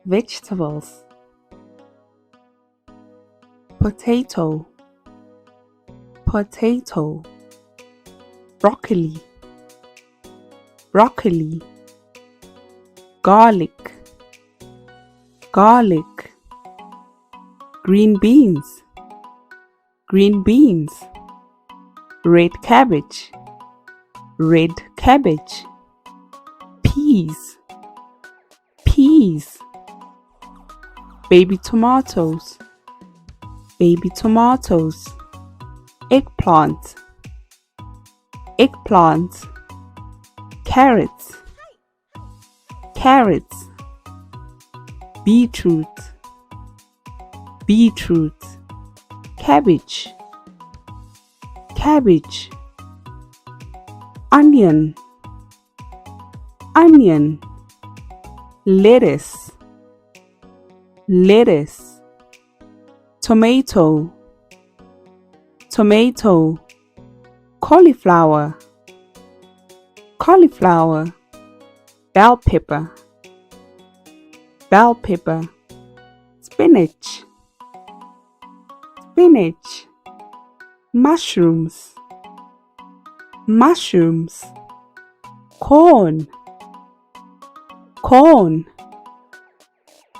vegetables. Potato, potato. Broccoli, broccoli. Garlic, garlic. Green beans, green beans. Red cabbage, red cabbage. Peas, peas. Baby tomatoes, baby tomatoes. Eggplant, eggplant. Carrots, carrots. Beetroot, beetroot. Cabbage, cabbage. Onion, onion. Lettuce, lettuce. Tomato, tomato. Cauliflower, cauliflower. Bell pepper, bell pepper. Spinach, spinach. Mushrooms, mushrooms. Corn, corn.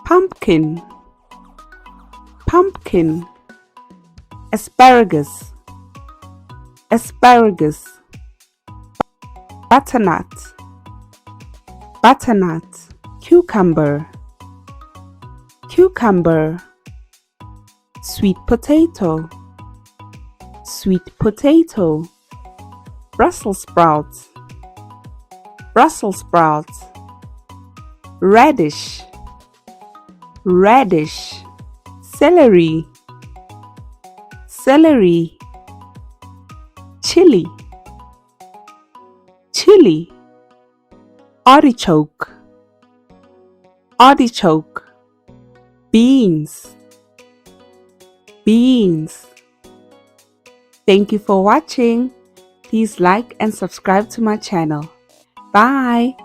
Pumpkin, pumpkin. Asparagus, asparagus. Butternut, butternut. Cucumber, cucumber. Sweet potato, sweet potato. Brussels sprouts, Brussels sprouts. Radish, radish. Celery, celery. Chili, chili. Artichoke, artichoke. Beans, beans. Thank you for watching. Please like and subscribe to my channel. Bye.